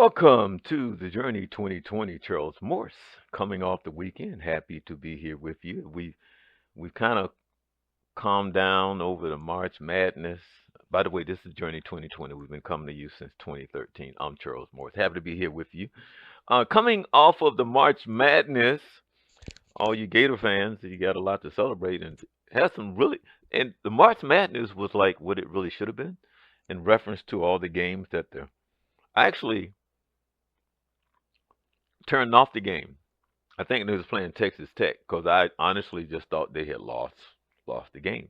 Welcome to the Journey 2020. Charles Morse, coming off the weekend. Happy to be here with you. We've kind of calmed down over the March Madness. By the way, this is Journey 2020. We've been coming to you since 2013. I'm Charles Morse. Happy to be here with you. Coming off of the March Madness, all you Gator fans, you got a lot to celebrate and has some really. And the March Madness was like what it really should have been in reference to all the games that the. I actually turned off the game. I think they was playing Texas Tech because I honestly just thought they had lost the game,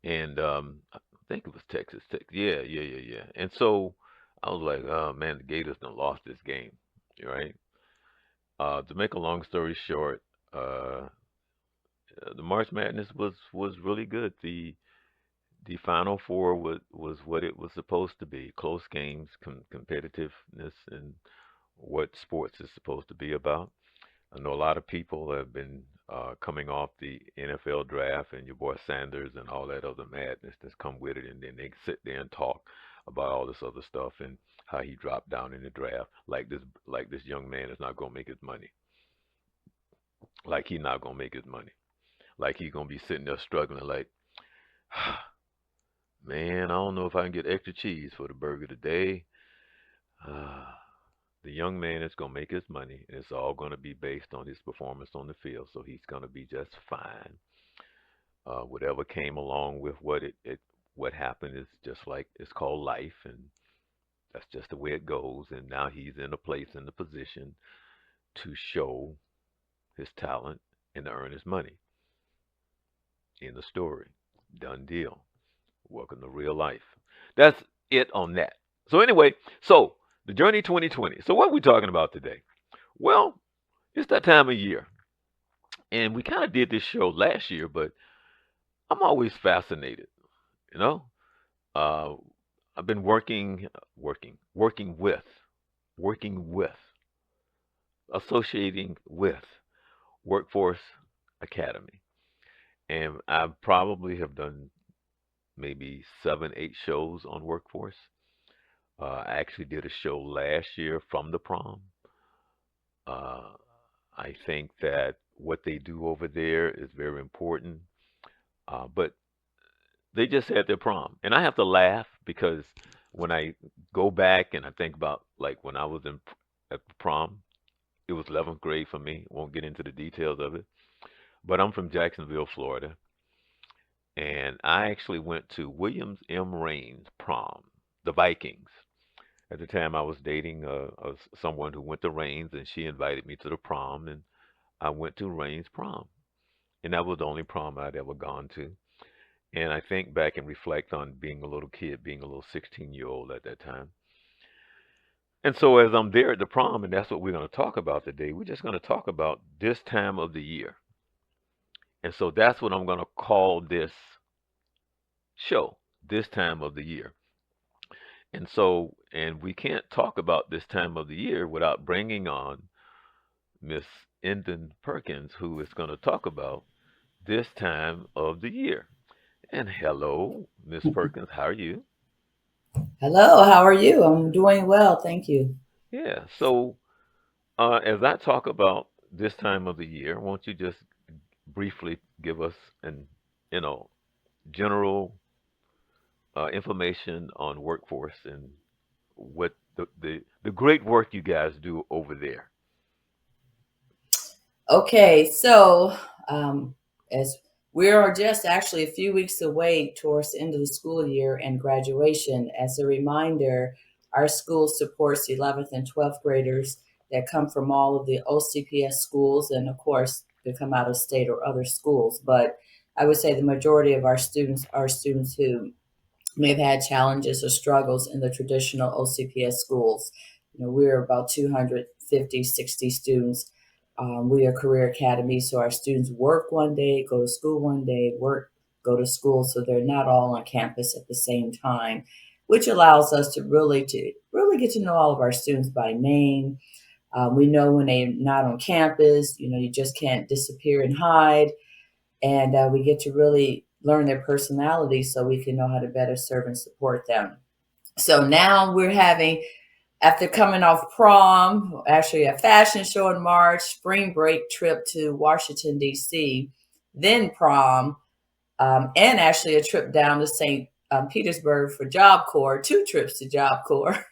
and I think it was Texas Tech. Yeah. And so I was like, oh man, the Gators done lost this game, right? To make a long story short, the March Madness was really good. The Final Four was what it was supposed to be: close games, competitiveness, and what sports is supposed to be about. I know a lot of people have been coming off the NFL draft and your boy Sanders and all that other madness that's come with it, and then they sit there and talk about all this other stuff and how he dropped down in the draft, like this young man is not gonna make his money, like he's not gonna make his money, like he's gonna be sitting there struggling, like, man, I don't know if I can get extra cheese for the burger today. Uh, the young man is going to make his money. It's all going to be based on his performance on the field, so he's going to be just fine. Whatever came along with what happened is just like it's called life, and that's just the way it goes. And now he's in a place in the position to show his talent and to earn his money. In the story, done deal. Welcome to real life. That's it on that. So anyway, so the journey 2020. So what are we talking about today? Well, it's that time of year. And we kind of did this show last year, but I'm always fascinated, you know? Uh, I've been working with, associating with Workforce Academy. And I probably have done maybe 7, 8 shows on Workforce. I actually did a show last year from the prom. Uh, I think that what they do over there is very important. But they just had their prom, and I have to laugh because when I go back and I think about like when I was in at the prom, it was 11th grade for me. Won't get into the details of it, but I'm from Jacksonville, Florida, and I actually went to Williams M. Raines' prom, the Vikings. At the time, I was dating someone who went to Raines, and she invited me to the prom, and I went to Raines' prom, and that was the only prom I'd ever gone to. And I think back and reflect on being a little kid, being a little 16-year-old at that time. And so as I'm there at the prom, and that's what we're going to talk about today, we're just going to talk about this time of the year. And so that's what I'm going to call this show, this time of the year. And so, and we can't talk about this time of the year without bringing on Miss Endon Perkins, who is going to talk about this time of the year. And hello, Miss Perkins, how are you? Hello, how are you? I'm doing well, thank you. Yeah. So, as I talk about this time of the year, won't you just briefly give us an, you know, general information on workforce and what the great work you guys do over there? Okay, so as we are just actually a few weeks away towards the end of the school year and graduation, as a reminder, our school supports 11th and 12th graders that come from all of the OCPS schools, and of course, they come out of state or other schools. But I would say the majority of our students are students who may have had challenges or struggles in the traditional OCPS schools. We're about 250, 60 students. We are career academy, so our students work one day, go to school one day, work, go to school, so they're not all on campus at the same time, which allows us to really get to know all of our students by name. We know when they're not on campus. You just can't disappear and hide, and we get to really learn their personality so we can know how to better serve and support them. So now we're having After coming off prom, actually a fashion show in March, spring break trip to Washington, D.C., then prom, and actually a trip down to St. Petersburg for Job Corps, two trips to Job Corps.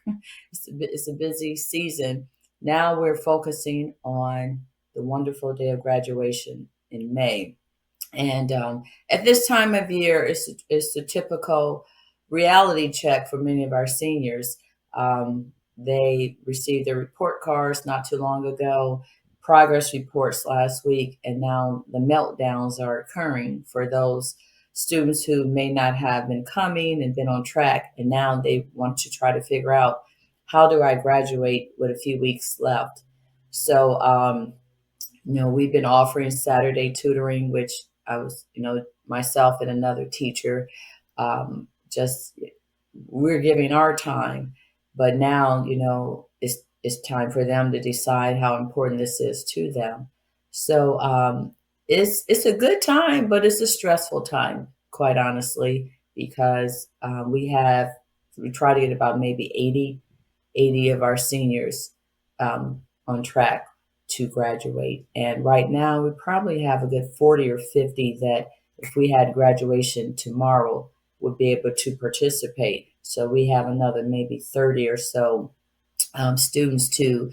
It's a busy season. Now we're focusing on the wonderful day of graduation in May. And at this time of year, it's the typical reality check for many of our seniors. They received their report cards not too long ago, progress reports last week, and now the meltdowns are occurring for those students who may not have been coming and been on track, and now they want to try to figure out how do I graduate with a few weeks left. So, we've been offering Saturday tutoring, which I was, myself and another teacher, just we're giving our time, but now, it's time for them to decide how important this is to them. So it's a good time, but it's a stressful time, quite honestly, because we try to get about maybe 80 of our seniors on track to graduate. And right now, we probably have a good 40 or 50 that, if we had graduation tomorrow, would be able to participate. So we have another maybe 30 or so students to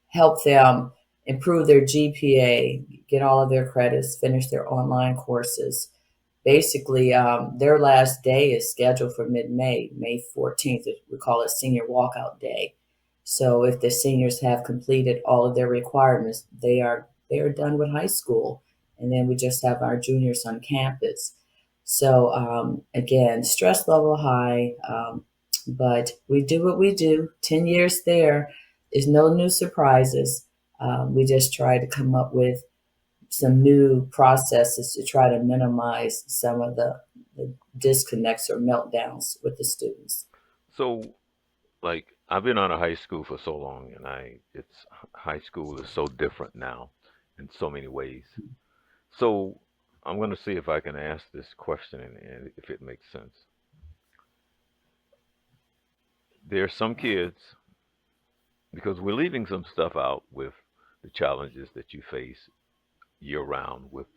help them improve their GPA, get all of their credits, finish their online courses. Basically, their last day is scheduled for mid-May, May 14th. We call it Senior Walkout Day. So if the seniors have completed all of their requirements, they are done with high school, and then we just have our juniors on campus. So again, stress level high, but we do what we do. 10 years there is no new surprises. We just try to come up with some new processes to try to minimize some of the disconnects or meltdowns with the students. So, like, I've been out of high school for so long, and it's high school is so different now in so many ways. So, I'm going to see if I can ask this question and if it makes sense. There are some kids, because we're leaving some stuff out with the challenges that you face year round with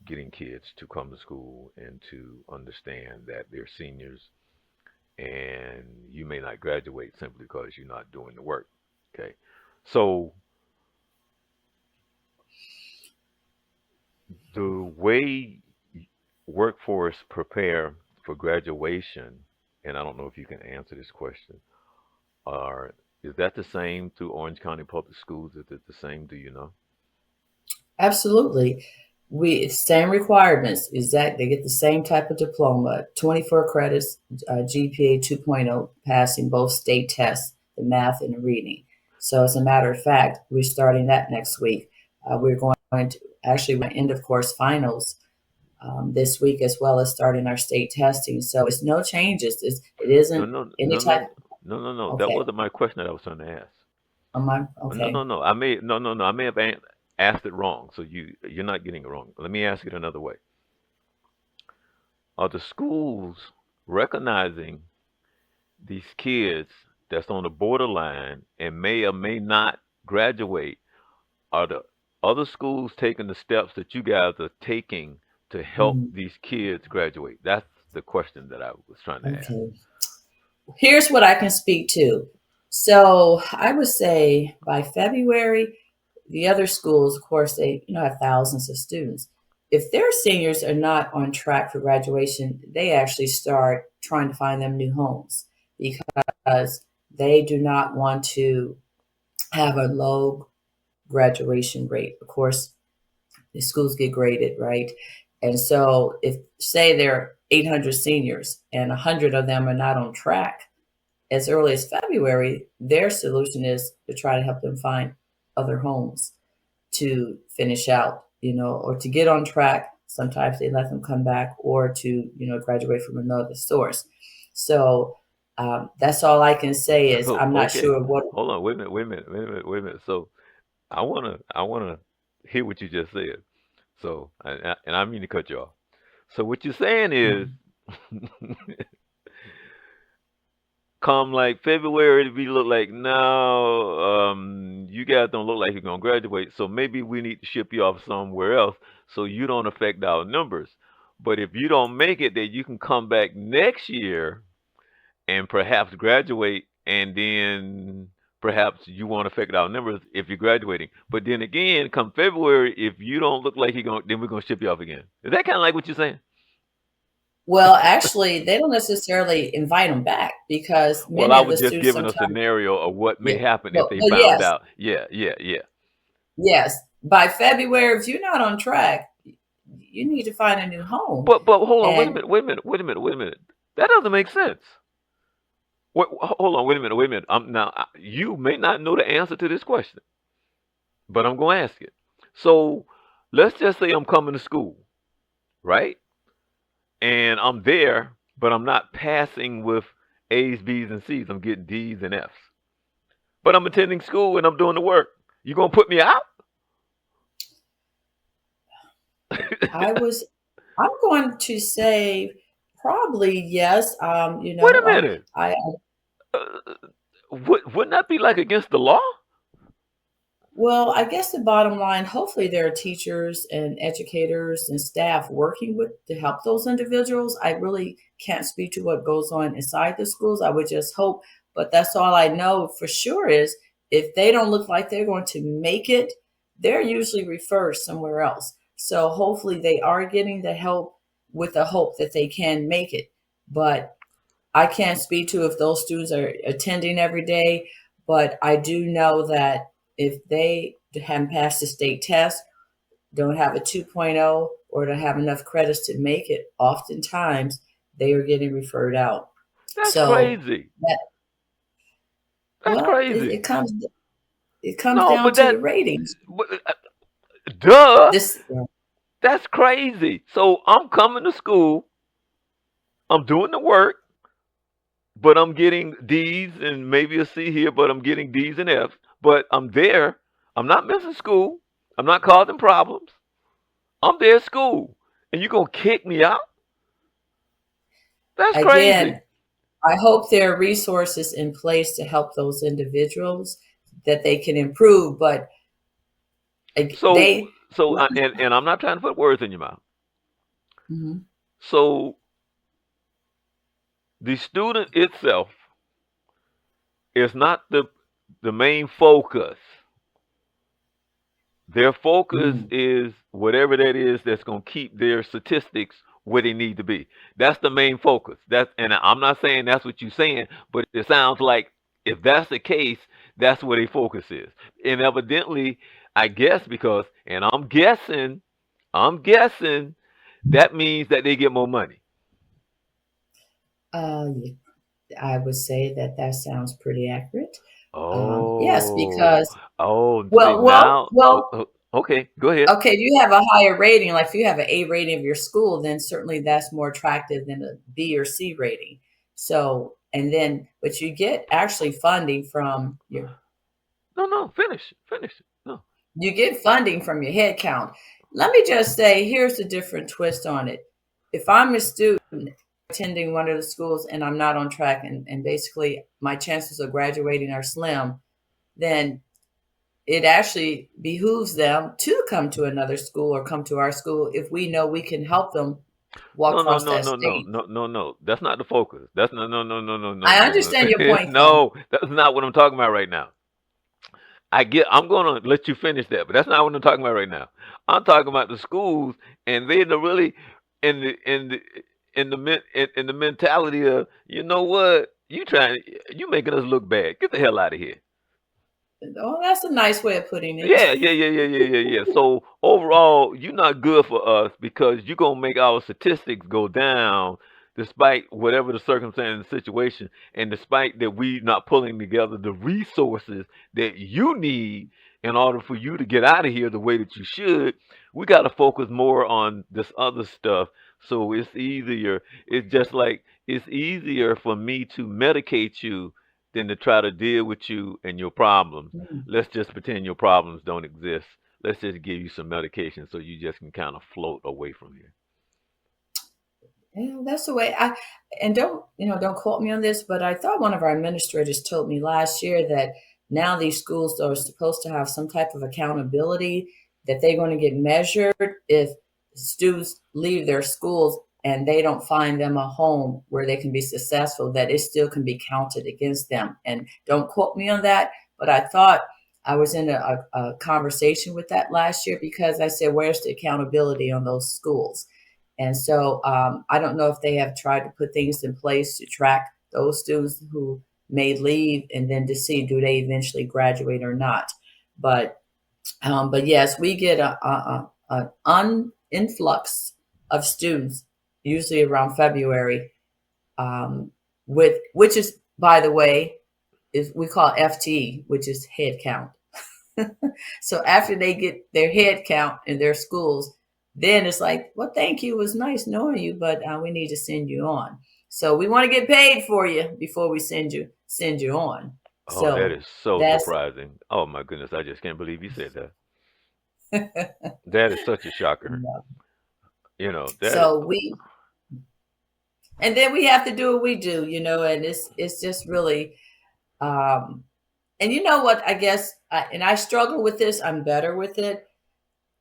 getting kids to come to school and to understand that they're seniors and you may not graduate simply because you're not doing the work. Okay. So the way workforce prepare for graduation, and I don't know if you can answer this question, are is that the same through Orange County Public Schools? Is it the same? Do you know? Absolutely. It's same requirements. Exact. They get the same type of diploma, 24 credits, GPA 2.0, passing both state tests, the math and the reading. So as a matter of fact, we're starting that next week. We're going to actually we're end of course finals this week, as well as starting our state testing. So it's no changes. It No, isn't no, any no, type. no, no, no, no. That Okay. wasn't my question that I was trying to ask. No, Okay. no, no. I may no, no, no. I may have asked it wrong. So you're not getting it wrong. Let me ask it another way. Are the schools recognizing these kids that's on the borderline and may or may not graduate? Are the other schools taking the steps that you guys are taking to help Mhm. these kids graduate? That's the question that I was trying to ask. Okay. Here's what I can speak to. So I would say by February, the other schools, of course, they have thousands of students. If their seniors are not on track for graduation, they actually start trying to find them new homes because they do not want to have a low graduation rate. Of course, the schools get graded, right? And so if say there are 800 seniors and 100 of them are not on track, as early as February, their solution is to try to help them find other homes to finish out, or to get on track. Sometimes they let them come back or to, graduate from another source. So that's all I can say is So I'm not okay, sure what. hold on, wait a minute, wait a minute, wait a minute, wait a minute. So I wanna hear what you just said. So and I mean to cut you off. So what you're saying is come like February, we look like no, you guys don't look like you're gonna graduate, so maybe we need to ship you off somewhere else so you don't affect our numbers. But if you don't make it, then you can come back next year and perhaps graduate, and then perhaps you won't affect our numbers if you're graduating. But then again, come February, if you don't look like you're going, then we're gonna ship you off again. Is that kind of like what you're saying? Well, actually, they don't necessarily invite them back because Well, many I of the was just students giving a sometimes, scenario of what may yeah, happen if they well, found yes, out. Yeah, yeah, yeah. yes. By February, if you're not on track, you need to find a new home. But hold on, wait a And minute, wait a minute, wait a minute, wait a minute. That doesn't make sense. Wait, hold on, wait a minute, wait a minute. You may not know the answer to this question, but I'm going to ask it. So let's just say I'm coming to school, right? And I'm there, but I'm not passing with A's, B's, and C's. I'm getting D's and F's. But I'm attending school and I'm doing the work. You gonna put me out? I was, I'm going to say probably yes. Wait a minute. I Uh, wouldn't that be like against the law? Well, I guess the bottom line, hopefully there are teachers and educators and staff working with to help those individuals. I really can't speak to what goes on inside the schools. I would just hope, but that's all I know for sure is if they don't look like they're going to make it, they're usually referred somewhere else. So hopefully they are getting the help with the hope that they can make it. But I can't speak to if those students are attending every day, but I do know that if they haven't passed the state test, don't have a 2.0, or don't have enough credits to make it, oftentimes they are getting referred out. That's So crazy. that, That's well, crazy. it comes No, down but to the ratings. duh, This that's crazy. So I'm coming to school, I'm doing the work, but I'm getting D's and maybe a C here, but I'm getting D's and F's. But I'm there. I'm not missing school. I'm not causing problems. I'm there at school. And you gonna kick me out? That's crazy. again, I hope there are resources in place to help those individuals that they can improve, but So they. and I'm not trying to put words in your mouth. Mhm. So the student itself is not the main focus. Their focus Mhm. is whatever that is that's going to keep their statistics where they need to be. That's the main focus. That's and I'm not saying that's what you're saying, but it sounds like if that's the case, that's where their focus is. And evidently, I guess because and I'm guessing that means that they get more money. Yeah, I would say that that sounds pretty accurate. Yes, Oh, because see now. Okay, go ahead. okay, if you have a higher rating, like if you have an A rating of your school, then certainly that's more attractive than a B or C rating. So, and then, but you get actually funding from your, No, no, finish. No, you get funding from your head count. Let me just say, here's a different twist on it. If I'm a student attending one of the schools and I'm not on track and basically my chances of graduating are slim, then it actually behooves them to come to another school or come to our school if we know we can help them walk no, no, across no, that no, no, stage. no, no, no. That's not the focus. That's no, I no, no. understand your point, though. No, that's not what I'm talking about right now. I'm gonna let you finish that, but that's not what I'm talking about right now. I'm talking about the schools, and they're the really in in the mentality of you know what you making us look bad. Get the hell out of here. Oh, that's a nice way of putting it. Yeah. So overall, you're not good for us because you're gonna make our statistics go down, despite whatever the circumstance and situation, and despite that we not pulling together the resources that you need in order for you to get out of here the way that you should. We got to focus more on this other stuff. So it's easier. It's just like it's easier for me to medicate you than to try to deal with you and your problems. Mm. Let's just pretend your problems don't exist. Let's just give you some medication so you just can kind of float away from here. Yeah, that's the way I, and don't quote me on this, but I thought one of our administrators told me last year that now these schools are supposed to have some type of accountability, that they're going to get measured if students leave their schools and they don't find them a home where they can be successful, that it still can be counted against them. And don't quote me on that, but I thought I was in a conversation with that last year because I said, where's the accountability on those schools? And so I don't know if they have tried to put things in place to track those students who may leave and then to see do they eventually graduate or not. But yes, we get an influx of students usually around February, with which is, by the way, is we call FT, which is head count. So after they get their head count in their schools, then it's like, well, thank you. It was nice knowing you, but we need to send you on. So we want to get paid for you before we send you on. Oh, that So is so that's surprising. Oh my goodness, I just can't believe you said that. That is such a shocker. You know, that so we and then we have to do what we do, and it's just really um and you know what, I guess and I struggle with this, I'm better with it.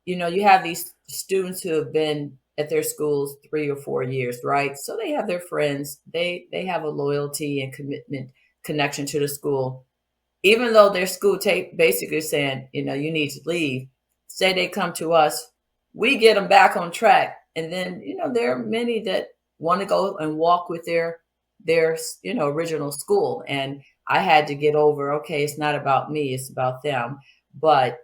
You have these students who have been at their schools 3 or 4 years, right? So they have their friends. They have a loyalty and commitment connection to the school, even though their school tape basically saying, you need to leave. Say they come to us, we get them back on track, and then there are many that want to go and walk with their original school, and I had to get over. Okay, it's not about me; it's about them. But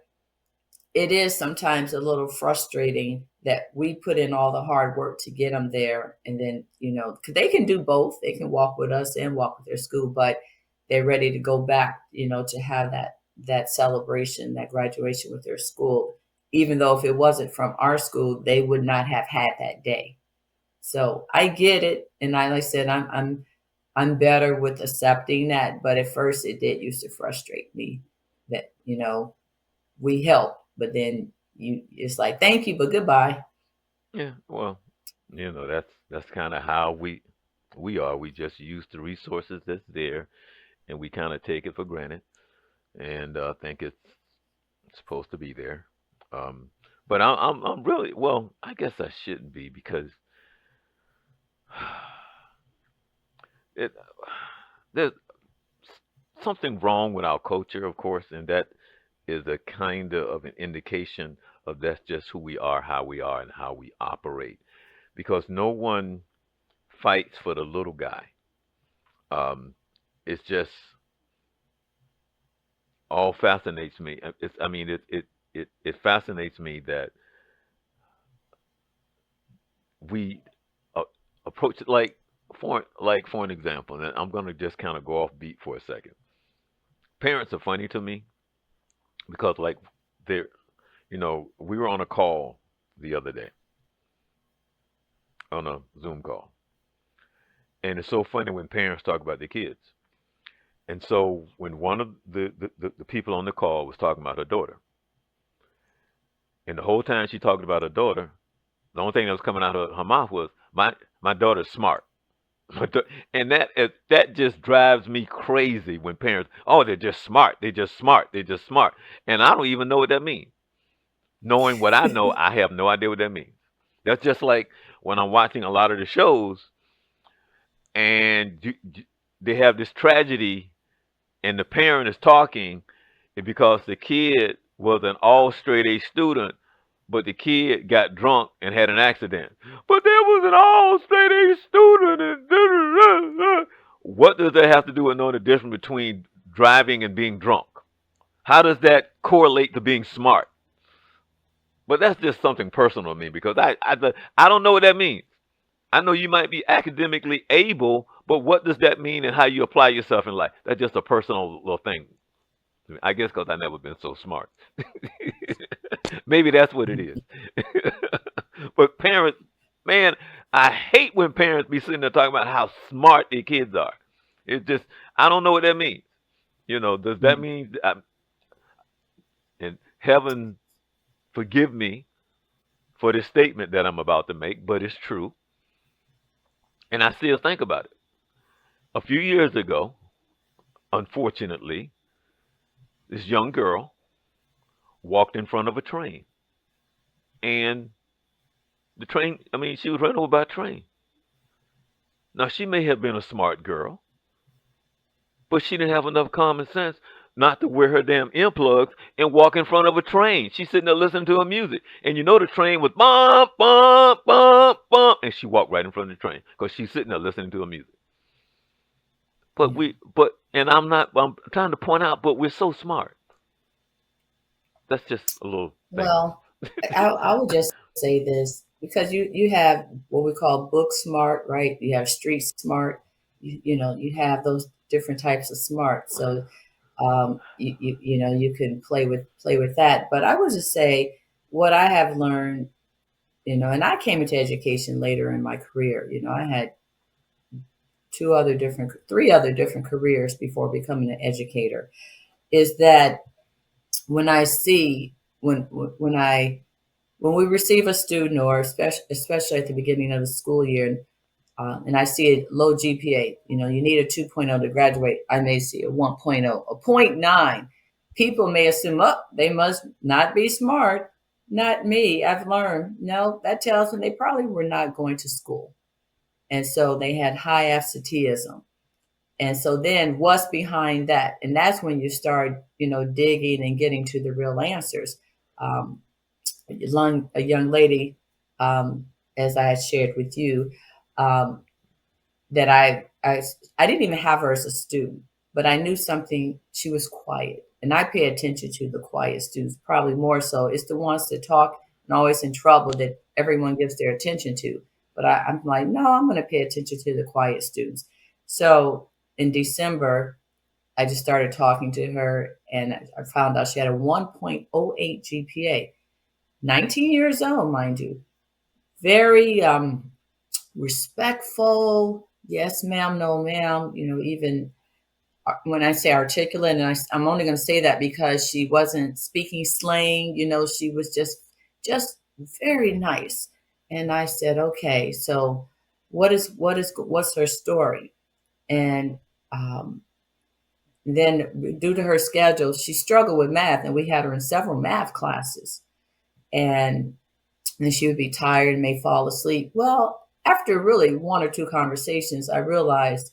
it is sometimes a little frustrating that we put in all the hard work to get them there, and then 'cause they can do both, they can walk with us and walk with their school, but they're ready to go back, to have that celebration, that graduation with their school, even though if it wasn't from our school they would not have had that day. So I get it, and like I said, I'm better with accepting that, but at first it did used to frustrate me that we help, but then it's like thank you, but goodbye. yeah, well, that's kind of how we are. We just use the resources that's there, and we kind of take it for granted, and think it's supposed to be there. Um, but I'm really well. I guess I shouldn't be because it there's something wrong with our culture, of course, and that is a kind of an indication of that's just who we are, how we are, and how we operate. Because no one fights for the little guy. Um, it's just all fascinates me. I mean, it fascinates me that we uh, approach it like for an example, and I'm going to just kind of go off beat for a second. Parents are funny to me because like they're we were on a call the other day on a Zoom call, and it's so funny when parents talk about their kids. And so when one of the people on the call was talking about her daughter, and the whole time she talked about her daughter, the only thing that was coming out of her mouth was my daughter's smart. And that just drives me crazy when parents, oh, they're just smart, they're just smart, they're just smart, and I don't even know what that means. Knowing what I know, I have no idea what that means. That's just like when I'm watching a lot of the shows, and they have this tragedy, and the parent is talking, because the kid was an all straight A student, but the kid got drunk and had an accident. But there was an all straight A student, and da, da, da, da. What does that have to do with knowing the difference between driving and being drunk? How does that correlate to being smart? But that's just something personal to me because I don't know what that means. I know you might be academically able, but what does that mean and how you apply yourself in life? That's just a personal little thing. I guess because I never been so smart. Maybe that's what it is. But parents, man, I hate when parents be sitting there talking about how smart their kids are. It's just I don't know what that means. Does that mean? And heaven forgive me for this statement that I'm about to make, but it's true. And I still think about it. A few years ago, unfortunately, this young girl walked in front of a train. And the train, I mean, she was run over by a train. Now, she may have been a smart girl, but she didn't have enough common sense not to wear her damn earplugs and walk in front of a train. She's sitting there listening to her music. And you know the train was bump, bump, bump, bump. And she walked right in front of the train because she's sitting there listening to her music. Yeah. And I'm trying to point out, but we're so smart. That's just a little thing on Well, I would just say this because you have what we call book smart, right? You have street smart. You know, you have those different types of smart. So you know, you can play with that. But I would just say what I have learned, you know, and I came into education later in my career. You know, I had three other different careers before becoming an educator. Is that when I see when I when we receive a student, or especially at the beginning of the school year, and I see a low GPA, you know, you need a 2.0 to graduate. I may see a 1.0, a zero point 0.9. People may assume, oh, they must not be smart. Not me. I've learned. No, that tells them they probably were not going to school. And so they had high absenteeism. And so then what's behind that? And that's when you start, you know, digging and getting to the real answers. Um, a young lady, um, as I had shared with you, um, that I didn't even have her as a student, but I knew something. She was quiet, and I pay attention to the quiet students probably more so. It's the ones that talk and always in trouble that everyone gives their attention to. But I'm like, no, I'm going to pay attention to the quiet students. So in December, I just started talking to her, and I found out she had a 1.08 GPA. 19 years old, mind you. Very respectful. Yes, ma'am. No, ma'am. You know, even when I say articulate, and I'm only going to say that because she wasn't speaking slang. You know, she was just very nice. And I said, okay, so what's her story? And um, then, due to her schedule, she struggled with math, and we had her in several math classes. And then she would be tired and may fall asleep. Well, after really one or two conversations, I realized,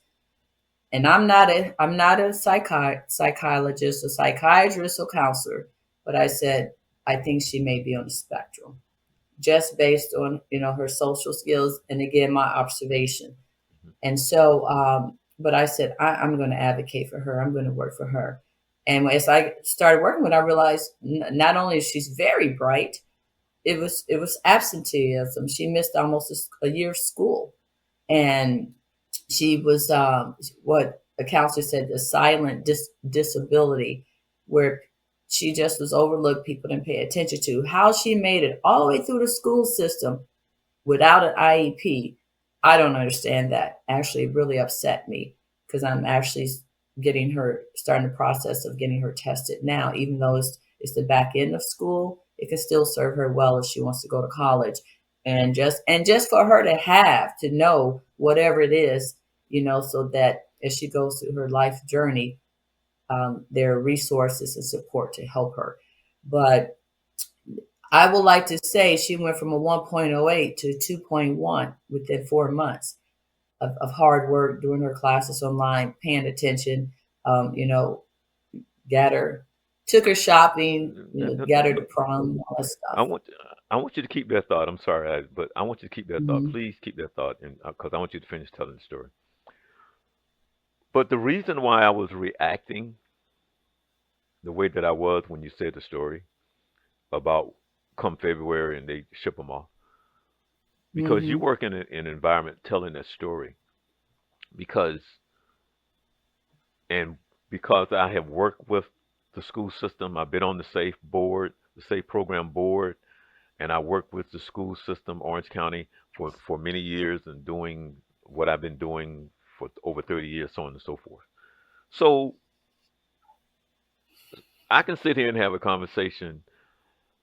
and I'm not a psychologist, a psychiatrist, or counselor, but I said I think she may be on the spectrum, just based on, you know, her social skills and again my observation. it. And so, but I said I'm going to advocate for her. I'm going to work for her. And as I started working with her, I realized not only is she's very bright, it was absenteeism. She missed almost a year of school, and she was what a counselor said, the silent disability, where she just was overlooked. People didn't pay attention to how she made it all the way through the school system without an IEP. I don't understand that. Actually, it really upset me because I'm actually starting the process of getting her tested now, even though it's the back end of school. It can still serve her well if she wants to go to college, and just for her to know whatever it is, you know, so that as she goes through her life journey, there are resources and support to help her. But I would like to say she went from a 1.08 to 2.1 within 4 months of hard work, doing her classes online, paying attention. You know, got her, took her shopping, you know, got her to prom, all that I stuff. want I want you to keep that thought. I'm sorry, but I want you to keep that thought. Hmm. Please keep that thought, and because I want you to finish telling the story. But the reason why I was reacting the way that I was when you said the story about come February and they ship them off, because you Hmm. work in an environment telling that story, because and because I have worked with the school system, I've been on the SAFE board, the SAFE program board, and I worked with the school system, Orange County, for many years and doing what I've been doing for over 30 years, so on and so forth. So I can sit here and have a conversation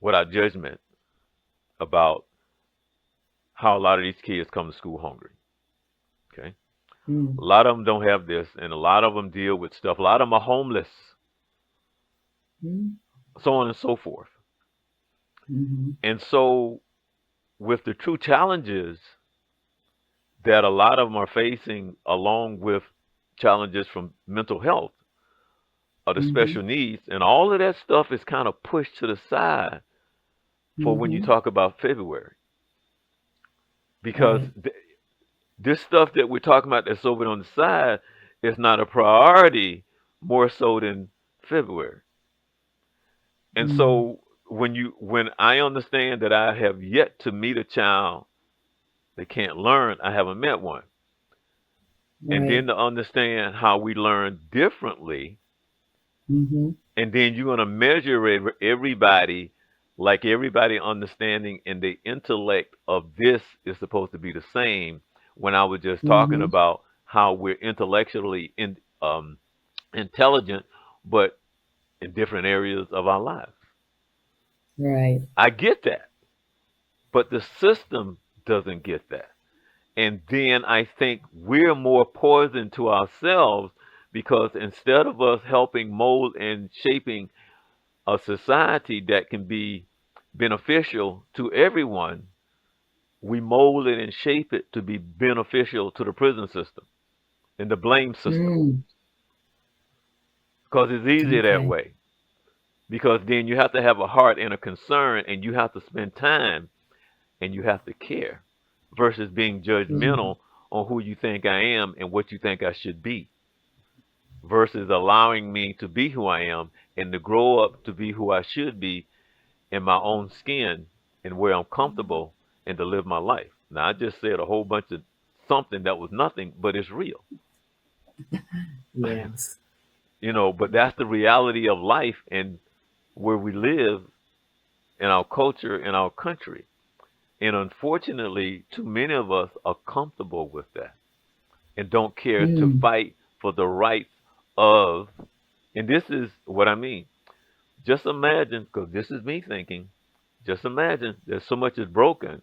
without judgment about how a lot of these kids come to school hungry. Okay. Mm. A lot of them don't have this, and a lot of them deal with stuff. A lot of them are homeless, Mm. so on and so forth. Mm-hmm. And so, with the true challenges that a lot of them are facing, along with challenges from mental health or the Mm-hmm. special needs, and all of that stuff is kind of pushed to the side for when you Mm-hmm. talk about February. Because Right. this stuff that we're talking about that's over on the side is not a priority more so than February. And Mm. so when I understand that I have yet to meet a child that can't learn, I haven't met one. And Right. then to understand how we learn differently, Mm-hmm. and then you're going to measure everybody like everybody understanding and the intellect of this is supposed to be the same, when I was just talking Mm-hmm. about how we're intellectually intelligent but in different areas of our lives. Right. I get that, but the system doesn't get that. And then I think we're more poison to ourselves, because instead of us helping mold and shaping a society that can be beneficial to everyone, we mold it and shape it to be beneficial to the prison system and the blame system, Mm. because it's easier that Okay. way. Because then you have to have a heart and a concern, and you have to spend time, and you have to care, versus being Mm. judgmental on who you think I am and what you think I should be, versus allowing me to be who I am and to grow up to be who I should be in my own skin and where I'm comfortable, and to live my life. Now, I just said a whole bunch of something that was nothing, but it's real. Yes. But that's the reality of life and where we live in our culture, in our country. And unfortunately, too many of us are comfortable with that and don't care to Mm. fight for the rights of, and this is what I mean. Just imagine, because this is me thinking, just imagine there's so much is broken,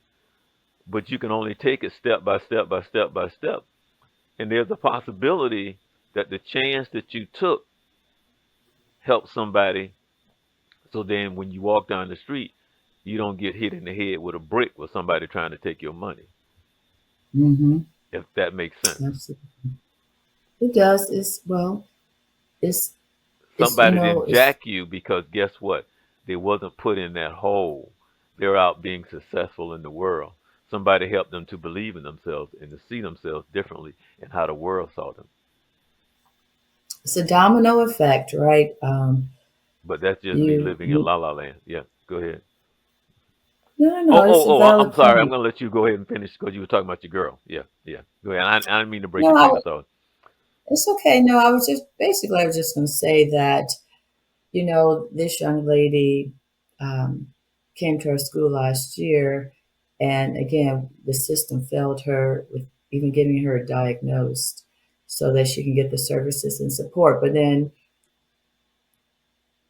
but you can only take it step by step by step by step. And there's a possibility that the chance that you took helped somebody. So then when you walk down the street, you don't get hit in the head with a brick with somebody trying to take your money, Mm-hmm. if that makes sense. Absolutely. It does. It's well. It's you Somebody know didn't it's jack you because guess what? They wasn't put in that hole. They're out being successful in the world. Somebody helped them to believe in themselves and to see themselves differently and how the world saw them. it's a domino effect, right? But that's just me You living in you la la land. Yeah, go ahead. no no Oh, no. It's a oh, oh, I'm valid sorry. I'm point. going to let you go ahead and finish because you were talking about your girl. Yeah, yeah. Go ahead. I didn't mean to break No, your train of thought. it's okay. No, I was just going to say that this young lady um, came to our school last year, and again, the system failed her with even getting her diagnosed so that she can get the services and support. But then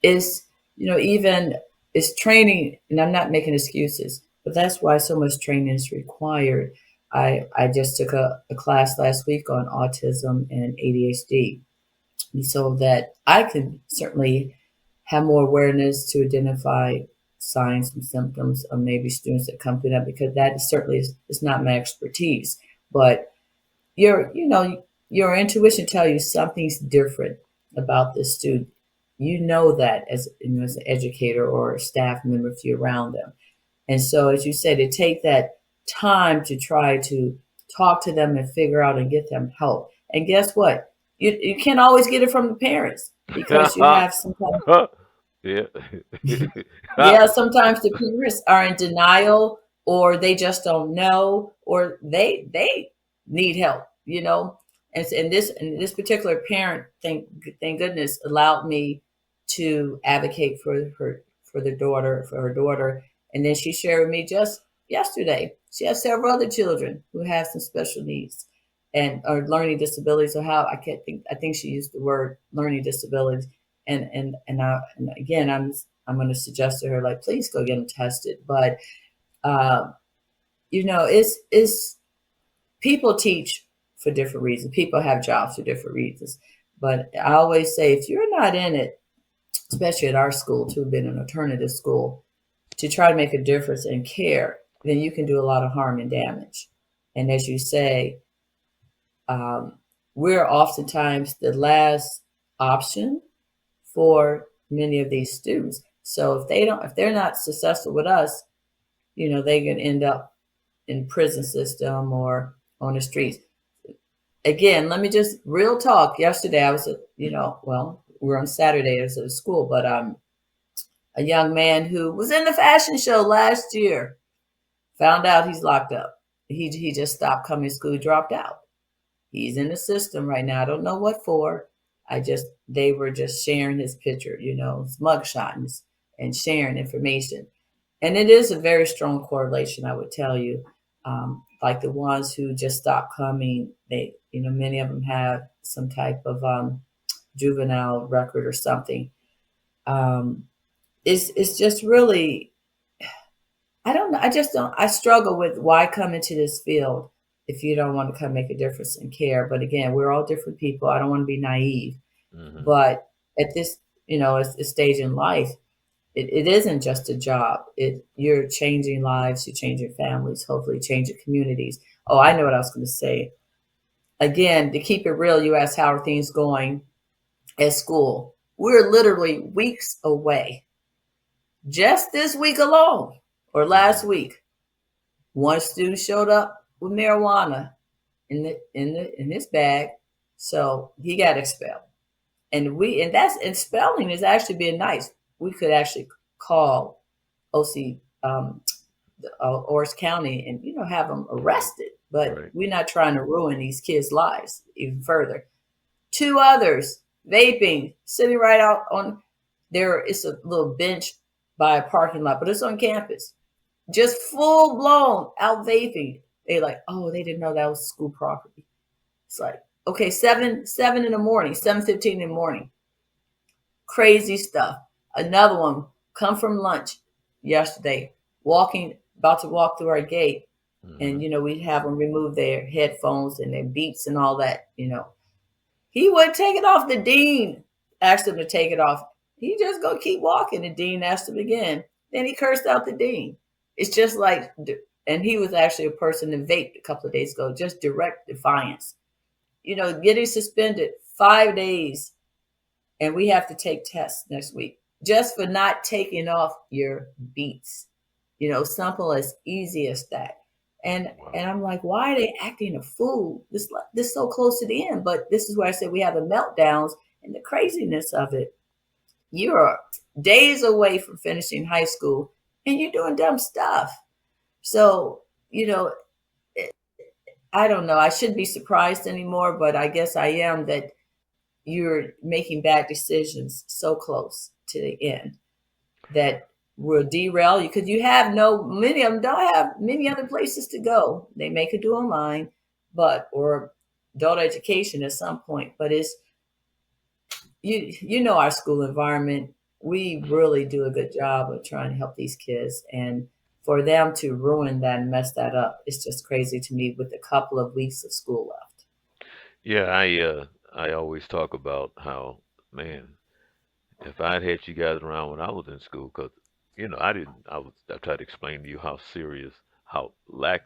is even is training, and I'm not making excuses, but that's why so much training is required. I just took a class last week on autism and ADHD, so that I can certainly have more awareness to identify signs and symptoms of maybe students that come through that, because that certainly is not my expertise. But your intuition tell you something's different about this student. You know that as as an educator or a staff member if you're around them. And so, as you said, it take that time to try to talk to them and figure out and get them help. And guess what? You can't always get it from the parents because you have sometimes Yeah. yeah, sometimes the parents are in denial or they just don't know or they need help, and this particular parent, thank goodness, allowed me to advocate for her daughter. And then she shared with me just yesterday. She has several other children who have some special needs and or learning disabilities, or how I think she used the word learning disabilities. And again, I'm going to suggest to her, like, please go get them tested. But uh, it's people teach for different reasons. People have jobs for different reasons. But I always say if you're not in it, especially at our school, to have been an alternative school, to try to make a difference and care, then you can do a lot of harm and damage. And as you say, um, we're oftentimes the last option for many of these students. So if they're not successful with us, they can end up in prison system or on the streets. Again, let me just real talk. Yesterday, I was at, well, we're on Saturday, I was at school, but a young man who was in the fashion show last year found out he's locked up. He just stopped coming to school, he dropped out. He's in the system right now. I don't know what for. They were just sharing his picture, his mugshot and sharing information. And it is a very strong correlation, I would tell you. Like the ones who just stopped coming, many of them have some type of juvenile record or something. Um, it's just really, I don't know. I just don't. I struggle with why come into this field if you don't want to come make a difference and care. But again, we're all different people. I don't want to be naive, Hmm. but at this, a stage in life, it isn't just a job. You're changing lives, you're changing families, hopefully changing communities. Oh, I know what I was going to say. Again, to keep it real, you asked how are things going at school. We're literally weeks away. Just this week alone, or last Hmm. week, one student showed up with marijuana in his bag, so he got expelled. And spelling is actually being nice. We could actually call OC Orange County and have them Right. arrested. But Right. we're not trying to ruin these kids' lives even further. Two others vaping, sitting right out on there. It's a little bench by a parking lot, but it's on campus. Just full blown out vaping. They like, oh, they didn't know that was school property. It's like, okay, seven in the morning, 7:15 in the morning. Crazy stuff. Another one, come from lunch yesterday, about to walk through our gate, and Hmm. we'd have them remove their headphones and their beats and all that. He wouldn't take it off. The dean asked him to take it off. He just go keep walking. The dean asked him again. Then he cursed out the dean. It's just like, and he was actually a person that vaped a couple of days ago. Just direct defiance. Getting suspended 5 days, and we have to take tests next week just for not taking off your beats. Simple as easy as that. And Wow. I'm like, why are they acting a fool? This so close to the end, but this is where I said we have the meltdowns and the craziness of it. You're days away from finishing high school, and you're doing dumb stuff. So you know, I don't know. I shouldn't be surprised anymore, but I guess I am that you're making bad decisions so close to the end that will derail you because you have many of them don't have many other places to go. They may could do online, or adult education at some point. But it's our school environment. We really do a good job of trying to help these kids, and for them to ruin that and mess that up, it's just crazy to me with a couple of weeks of school left. Yeah, I always talk about how, man, if I'd had you guys around when I was in school, because I didn't. I tried to explain to you how serious, how lack,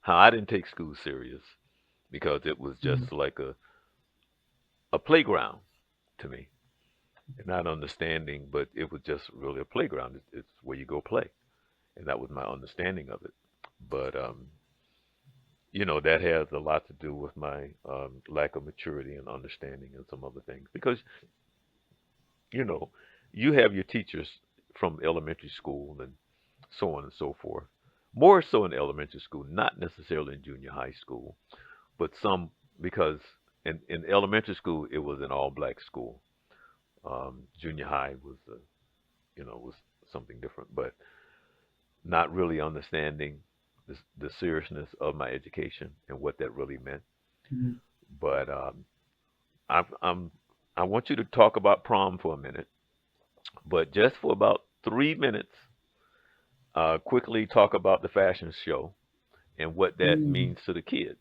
how I didn't take school serious because it was Mhm. just like a playground to me, not understanding, but it was just really a playground. It's where you go play, and that was my understanding of it. But that has a lot to do with my lack of maturity and understanding and some other things because you know you have your teachers from elementary school and so on and so forth. More so in elementary school, not necessarily in junior high school, but some because in elementary school it was an all black school. Junior high was something different, but not really understanding the seriousness of my education and what that really meant. Mhm. But I'm I want you to talk about prom for a minute, but just for about 3 minutes, quickly talk about the fashion show and what that Mm, means to the kids.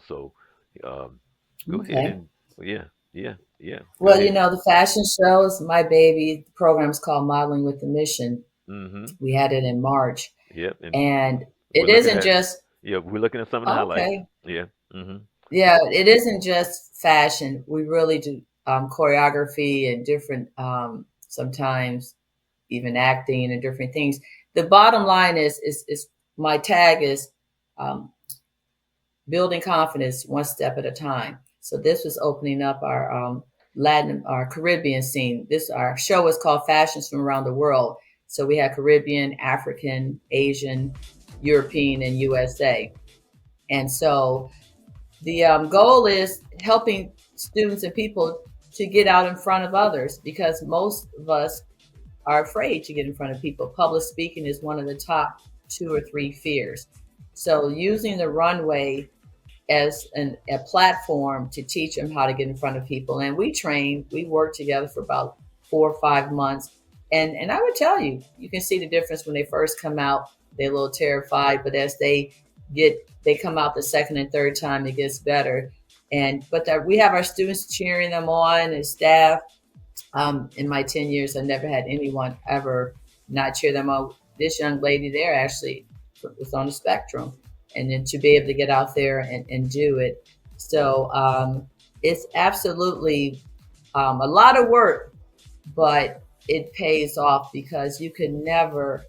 So um, go ahead okay. and yeah, yeah, yeah. Go Well, ahead. the fashion shows, my baby, the program's called Modeling with the Mission. Mm-hmm. We had it in March. Yep. And And we're it looking isn't at just, we're looking at some of the highlights. okay. Yeah. Mm-hmm. Yeah, it isn't just fashion. We really do choreography and different, sometimes even acting and different things. The bottom line is my tag is um, building confidence one step at a time. So this was opening up our our Caribbean scene. This our show is called Fashions from Around the World. So we had Caribbean, African, Asian, European, and USA. And so the goal is helping students and people to get out in front of others because most of us are afraid to get in front of people. Public speaking is one of the top two or three fears. So using the runway as a platform to teach them how to get in front of people. And we worked together for about 4 or 5 months. And I would tell you, you can see the difference when they first come out. They're a little terrified, but as they come out the second and third time, it gets better. And but that we have our students cheering them on and staff. In my 10 years, I never had anyone ever not cheer them on. This young lady there actually was on the spectrum. And then to be able to get out there and do it. So it's absolutely a lot of work, but it pays off because you could never,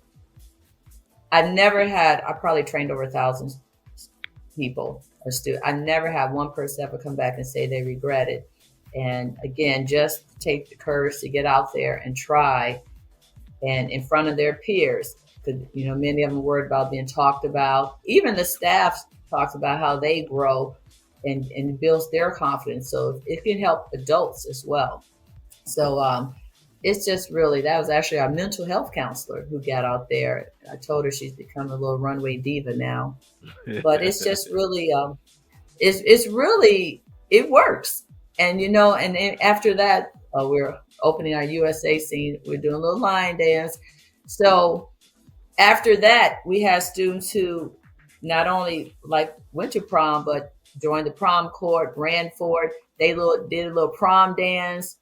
I probably trained over 1,000 people or students. I never had one person ever come back and say they regret it. And again, just take the courage to get out there and try and in front of their peers. Because many of them are worried about being talked about. Even the staff talks about how they grow and builds their confidence. So it can help adults as well. So it's just really that was actually our mental health counselor who got out there. I told her she's become a little runway diva now, but it's just really it's really it works. And and then after that, we're opening our USA scene. We're doing a little line dance. So after that, we had students who not only like went to prom, but joined the prom court, ran for it. They did a little prom dance.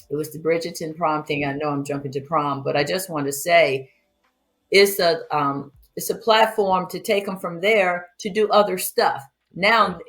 It was the Bridgerton prom thing. I know I'm jumping to prom, but I just want to say it's a platform to take them from there to do other stuff. Okay. Now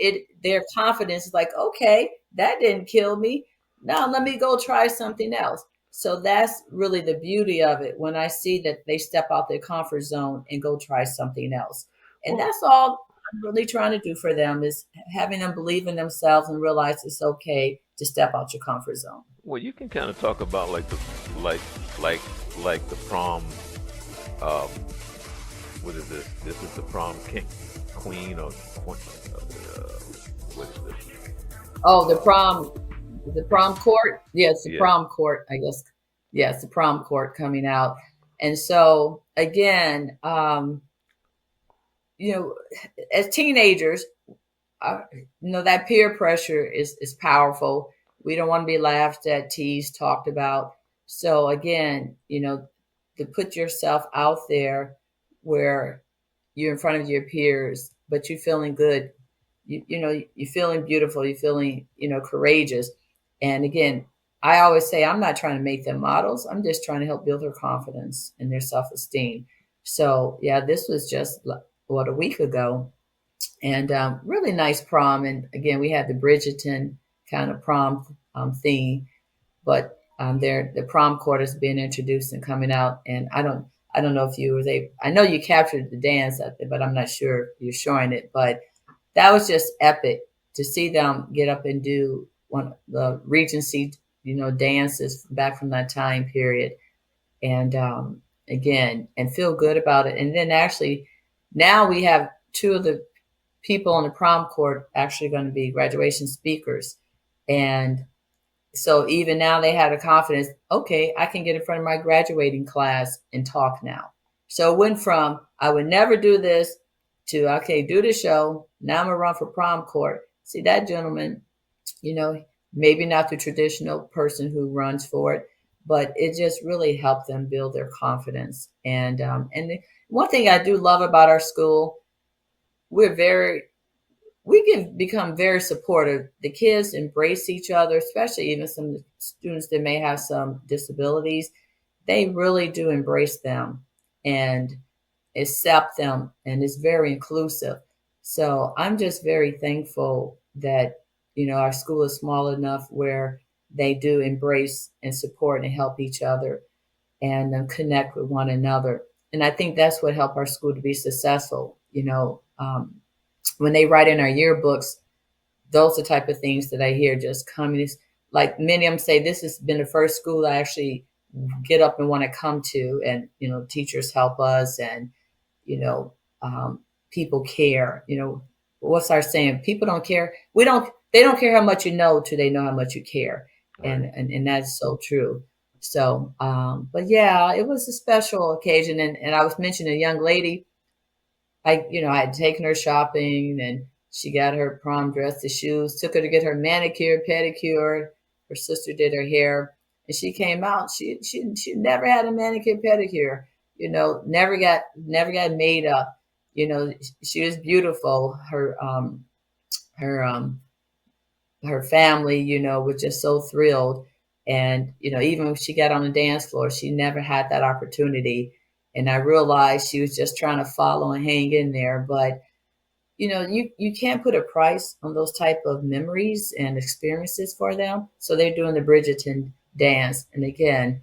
their confidence is like, okay, that didn't kill me. Now let me go try something else. So that's really the beauty of it when I see that they step out their comfort zone and go try something else. And Well, that's all I'm really trying to do for them is having them believe in themselves and realize it's okay to step out your comfort zone. you can kind of talk about like the like like like the prom. Um, what is this? This is the prom king, queen or what is this? Oh, Uh, the prom court. Yes, the yeah. prom court. I guess. Yes, the prom court coming out. And so again, you know, as teenagers, uh, that peer pressure is powerful. We don't want to be laughed at, teased, talked about. So again, to put yourself out there where you're in front of your peers, but you're feeling good. You're feeling beautiful. You're feeling, courageous. And again, I always say I'm not trying to make them models. I'm just trying to help build their confidence and their self-esteem. So yeah, this was just what a week ago, and really nice prom. And again, we had the Bridgerton kind of prom theme, but the prom court is being introduced and coming out. And I don't know if you were able, I know you captured the dance up there, but I'm not sure you're showing it. But that was just epic to see them get up and do one of the Regency, dances back from that time period, and again, and feel good about it. And then actually, now we have two of the people on the prom court actually going to be graduation speakers. And so even now they had a confidence, okay, I can get in front of my graduating class and talk now. So it went from, I would never do this to, okay, do the show. Now I'm going to run for prom court. See, that gentleman, you know, maybe not the traditional person who runs for it, but it just really helped them build their confidence. And one thing I do love about our school, we're very we can become very supportive. The kids embrace each other, especially even some students that may have some disabilities. They really do embrace them and accept them, and it's very inclusive. So I'm just very thankful that our school is small enough where they do embrace and support and help each other and connect with one another. And I think that's what helped our school to be successful. When they write in our yearbooks, those are the type of things that I hear just coming. Like many of them say, this has been the first school I actually get up and want to come to, and teachers help us, and you know, people care. What's our saying? People don't care. We don't. They don't care how much you know till they know how much you care, and Right. and that's so true. So, but yeah, it was a special occasion, and I was mentioning a young lady. I had taken her shopping, and she got her prom dress, the shoes, took her to get her manicure, pedicure. Her sister did her hair, and she came out. She never had a manicure, pedicure. Never got made up. She was beautiful. Her her family, was just so thrilled. And, even when she got on the dance floor, she never had that opportunity. And I realized she was just trying to follow and hang in there. But, you can't put a price on those type of memories and experiences for them. So they're doing the Bridgerton dance. And again,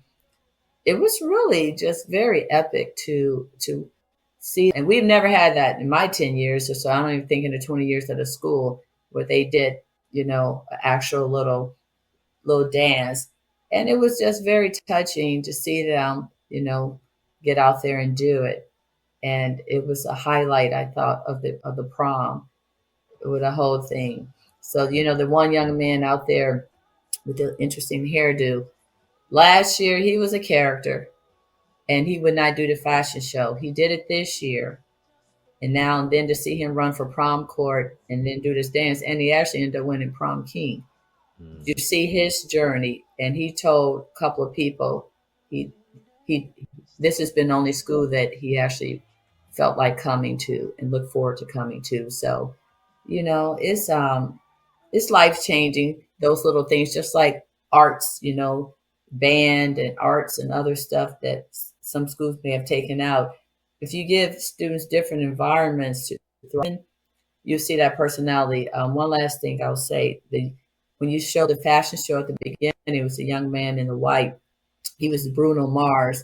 it was really just very epic to see. And we've never had that in my 10 years or so. I don't even think in the 20 years at a school where they did, an actual little dance. And it was just very touching to see them, get out there and do it. And it was a highlight, I thought, of the prom with the whole thing. So, the one young man out there with the interesting hairdo, last year he was a character and he would not do the fashion show. He did it this year. And now and then to see him run for prom court and then do this dance, and he actually ended up winning prom king. You Mm. see his journey, and he told a couple of people he he this has been the only school that he actually felt like coming to and look forward to coming to. So, it's life changing, those little things, just like arts, band and arts and other stuff that some schools may have taken out. If you give students different environments to thrive in, you see that personality. One last thing I'll say: when you show the fashion show at the beginning, it was a young man in the white. He was Bruno Mars.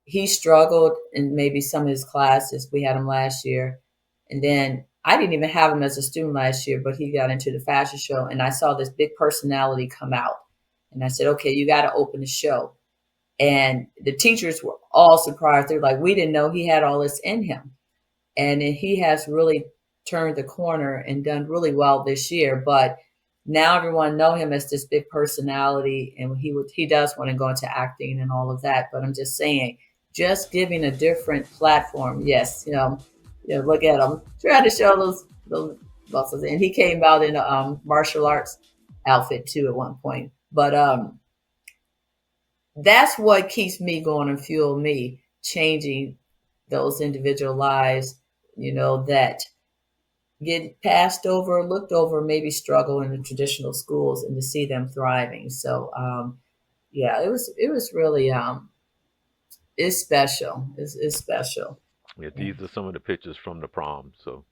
He struggled in maybe some of his classes. We had him last year, and then I didn't even have him as a student last year, but he got into the fashion show, and I saw this big personality come out, and I said, "Okay, you got to open the show." And the teachers were all surprised. They're like, "We didn't know he had all this in him." And he has really turned the corner and done really well this year. But now everyone know him as this big personality, and he does want to go into acting and all of that. But I'm just saying, just giving a different platform. Yes, look at him, try to show those muscles, and he came out in a martial arts outfit too at one point. But that's what keeps me going and fuel me, changing those individual lives, that get passed over, looked over, maybe struggle in the traditional schools, and to see them thriving. So, yeah, it was really it's special. It's special. Yeah, Yeah. these are some of the pictures from the prom. So,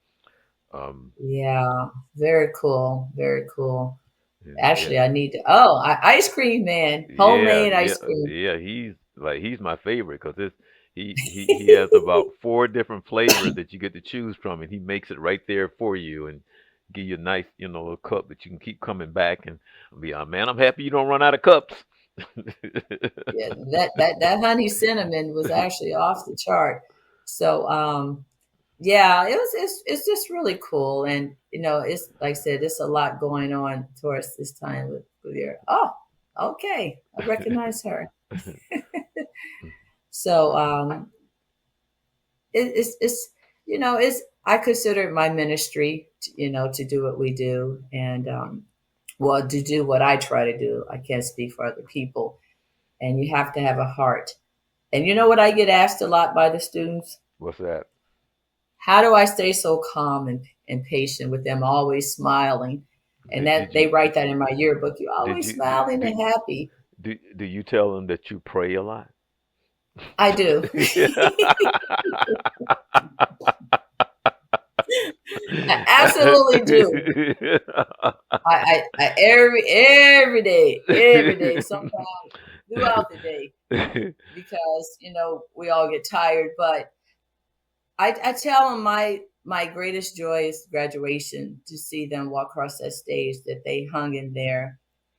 um, Yeah, very cool. Very cool. and Actually, yeah, I need to. Oh, ice cream, man, yeah, homemade yeah, ice cream. yeah. He's my favorite because he has about four different flavors that you get to choose from, and he makes it right there for you and give you a nice, little cup that you can keep coming back and be, oh, man, I'm happy you don't run out of cups. Yeah, that honey cinnamon was actually off the chart. So, yeah, it's just really cool, and it's like I said, it's a lot going on towards this time with your. Oh, okay, I recognize her. So, it's it's I consider it my ministry, to do what we do, and well, to do what I try to do. I can't speak for other people, and you have to have a heart. And you know what I get asked a lot by the students? What's that? how do I stay so calm and patient with them, always smiling? And Did, that did they you write that in my yearbook. You're did always you smiling and happy. do you tell them that you pray a lot? I do. I absolutely do. I every day, sometimes throughout the day, because we all get tired. But I tell them my greatest joy is graduation, to see them walk across that stage, that they hung in there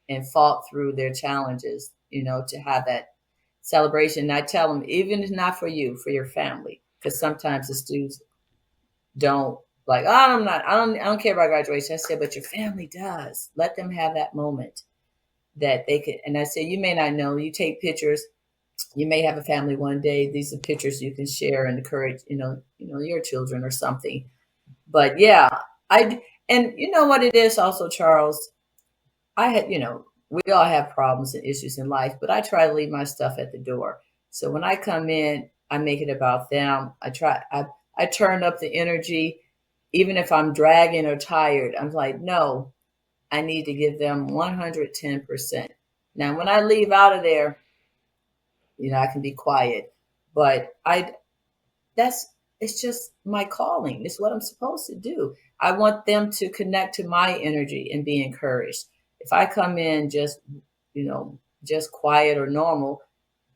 and fought through their challenges. To have that celebration. And I tell them, even if not for you, for your family, because sometimes the students don't, like, oh, I don't care about graduation. I said, but your family does. Let them have that moment that they could. And I said, you may not know. You take pictures. You may have a family one day. These are pictures you can share and encourage, your children or something. But yeah, I and you know what it is also, Charles. I had, we all have problems and issues in life, but I try to leave my stuff at the door. So when I come in, I make it about them. I turn up the energy, even if I'm dragging or tired. I'm like, no, I need to give them 110%. Now, when I leave out of there, I can be quiet, but that's it's just my calling. It's what I'm supposed to do. I want them to connect to my energy and be encouraged. If I come in you know, just quiet or normal,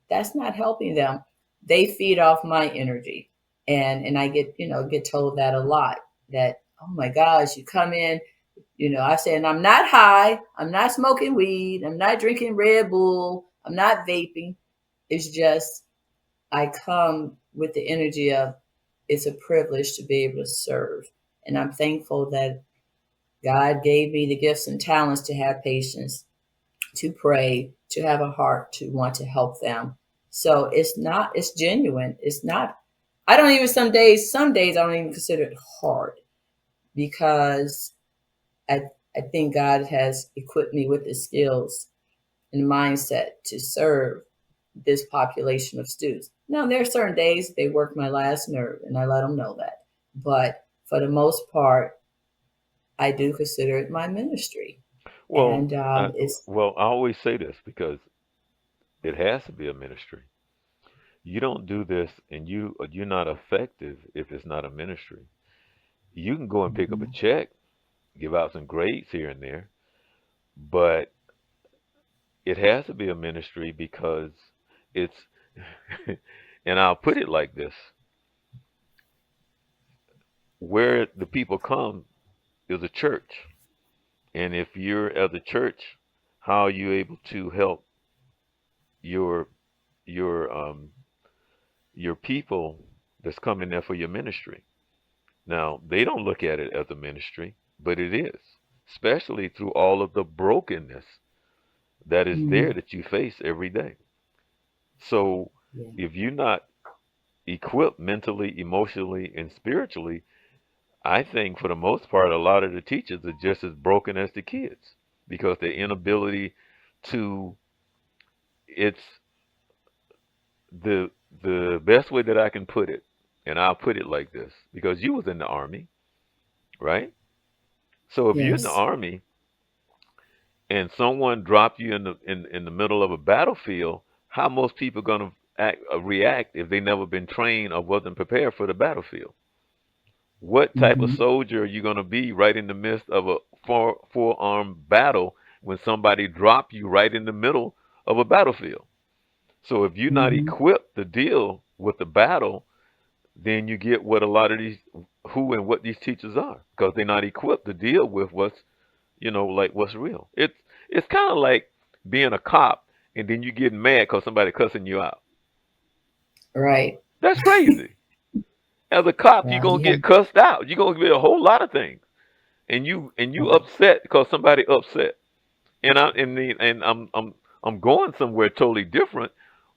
that's not helping them. They feed off my energy. And I get told that a lot, that, oh my gosh, you come in, I say, and I'm not high, I'm not smoking weed, I'm not drinking Red Bull, I'm not vaping. It's just I come with the energy of, it's a privilege to be able to serve. And I'm thankful that God gave me the gifts and talents to have patience, to pray, to have a heart to want to help them. So it's genuine. It's not, I don't even, some days I don't even consider it hard, because I, I think God has equipped me with the skills and mindset to serve this population of students. Now, there are certain days they work my last nerve, and I let them know that. But for the most part, I do consider it my ministry, well, and it's I always say this because it has to be a ministry. You don't do this, and you're not effective if it's not a ministry. You can go and pick up a mhm, check, give out some grades here and there, but it has to be a ministry because it's and I'll put it like this: where the people come is a church, and if you're at the church, how are you able to help your your um your people that's coming there for your ministry? Now, they don't look at it as a ministry, but it is, especially through all of the brokenness that is there mhm, that you face every day. So, yeah, if you're not equipped mentally, emotionally, and spiritually, I think for the most part, a lot of the teachers are just as broken as the kids because their inability to, it's the best way that I can put it, and I'll put it like this because you was in the army, right? So if you're in the yes, army and someone dropped you in the middle of a battlefield, how most people gonna react if they never been trained or wasn't prepared for the battlefield? What type of mhm, soldier are you gonna be right in the midst of a four-armed battle when somebody drop you right in the middle of a battlefield? So if you're not mhm, equipped to deal with the battle, then you get what a lot of these who and what these teachers are because they're not equipped to deal with what's like what's real. It's kind of like being a cop and then you getting mad because somebody cussing you out. right, That's crazy. As a cop, you're yeah, gonna yeah, get cussed out. You're gonna get a whole lot of things, and you right, upset because somebody upset. And I'm going somewhere totally different,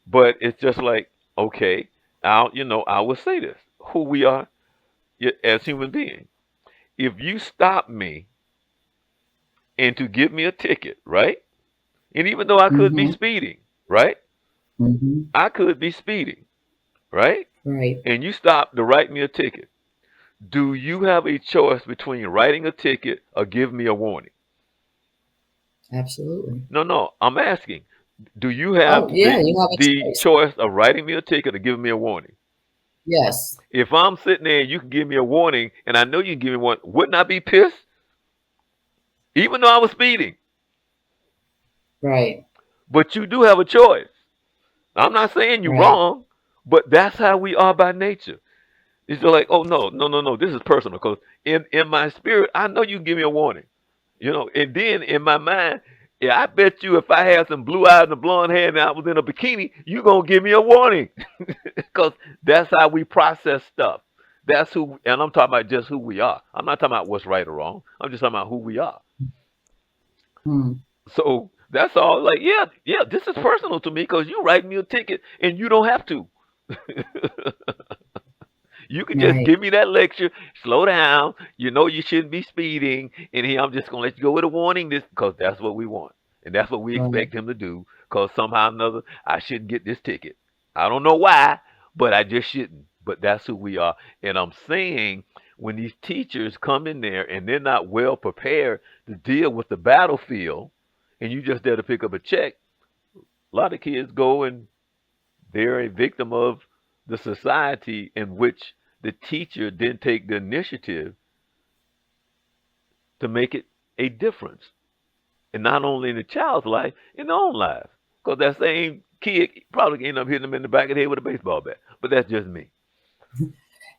but it's just like okay, I will say this: who we are as human beings. If you stop me and to give me a ticket, right? And even though I could be mhm, speeding, right? mhm, I could be speeding, right? right, And you stop to write me a ticket. Do you have a choice between writing a ticket or give me a warning? Absolutely. No, no, I'm asking. Do you have Oh, yeah, you have a the choice. choice of writing me a ticket or giving me a warning? Yes, If I'm sitting there and you can give me a warning and I know you can give me one, wouldn't I be pissed? Even though I was speeding. right, But you do have a choice. I'm not saying you're right, wrong, but that's how we are by nature. It's just like, oh no, no, no, no, this is personal. Because in my spirit, I know you can give me a warning. And then in my mind, yeah, I bet you if I had some blue eyes and a blonde hair and I was in a bikini, you gonna give me a warning. Because that's how we process stuff. That's who, and I'm talking about just who we are. I'm not talking about what's right or wrong. I'm just talking about who we are. mm, So that's all. Like, yeah, yeah, this is personal to me because you write me a ticket and you don't have to. You can just right, give me that lecture, slow down. You know you shouldn't be speeding, and here I'm just gonna let you go with a warning. This because that's what we want, and that's what we right. expect him to do. Because somehow or another, I shouldn't get this ticket. I don't know why, but I just shouldn't. But that's who we are, and I'm saying when these teachers come in there and they're not well prepared to deal with the battlefield, and you just there to pick up a check, a lot of kids go and they're a victim of the society in which the teacher didn't take the initiative to make it a difference. And not only in the child's life, in their own lives. Because that same kid probably end up hitting them in the back of the head with a baseball bat. But that's just me.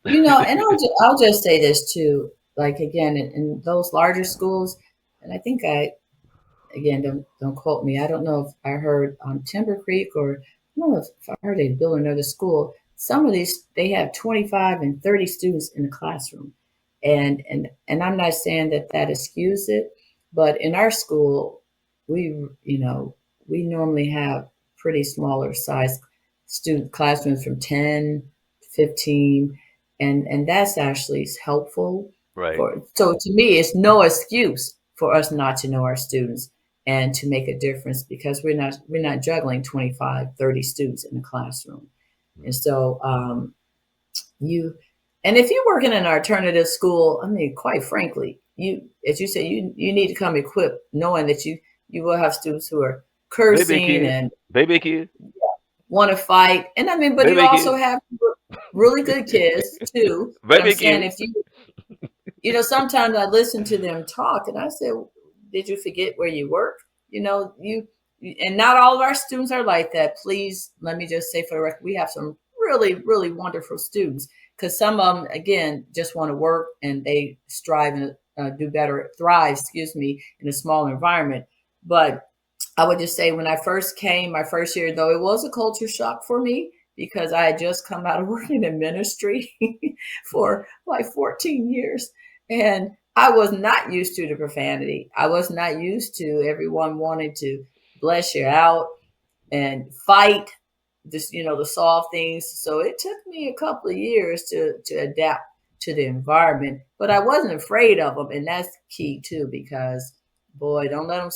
And I'll just say this too. Like again, in those larger schools, and I think again, don't quote me. I don't know if I heard on Timber Creek or I don't know if I heard they build another school. Some of these they have 25 and 30 students in the classroom, and I'm not saying that that excuses it, but in our school, we we normally have pretty smaller size student classrooms from 10 to 15, and that's actually helpful Right. for. So to me, it's no excuse for us not to know our students and to make a difference because we're not juggling 25, 30 students in the classroom. And so you and if you work in an alternative school, I mean, quite frankly, you as you say, you need to come equipped knowing that you will have students who are Baby cursing kid. and Baby kid. want to fight. And I mean, but you Baby also kid. have really good kids too. But I'm Baby saying kid. if sometimes I listen to them talk and I say, did you forget where you work? And not all of our students are like that. Please, let me just say for the record, we have some really, really wonderful students because some of them, again, just want to work and they strive and do better, thrive, excuse me, in a small environment. But I would just say when I first came, my first year, though, it was a culture shock for me because I had just come out of working in ministry for like 14 years. And I was not used to the profanity. I was not used to everyone wanting to bless you out and fight this, the soft things. So it took me a couple of years to adapt to the environment, but I wasn't afraid of them, and that's key too because boy, don't let them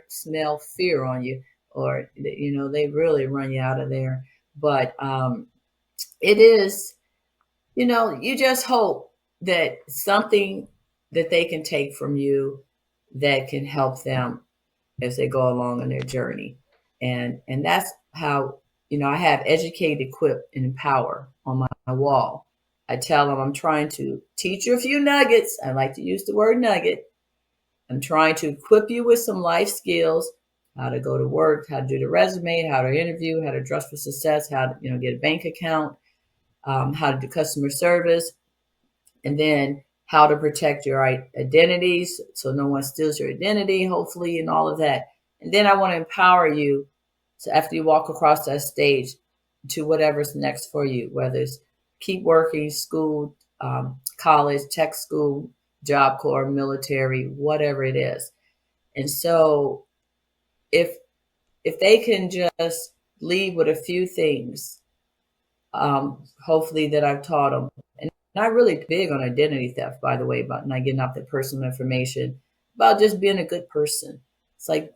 smell fear on you, or they really run you out of there. But it is, you just hope that something that they can take from you that can help them as they go along on their journey. And that's how, I have educate, equip, and empower on my wall. I tell them I'm trying to teach you a few nuggets. I like to use the word nugget. I'm trying to equip you with some life skills, how to go to work, how to do the resume, how to interview, how to dress for success, how to get a bank account, how to do customer service, and then how to protect your identities so no one steals your identity, hopefully, and all of that. And then I want to empower you so after you walk across that stage to whatever's next for you, whether it's keep working, school, college, tech school, job corps, military, whatever it is. And so if they can just leave with a few things, hopefully that I've taught them. And not really big on identity theft, by the way, about not getting out their personal information, about just being a good person. It's like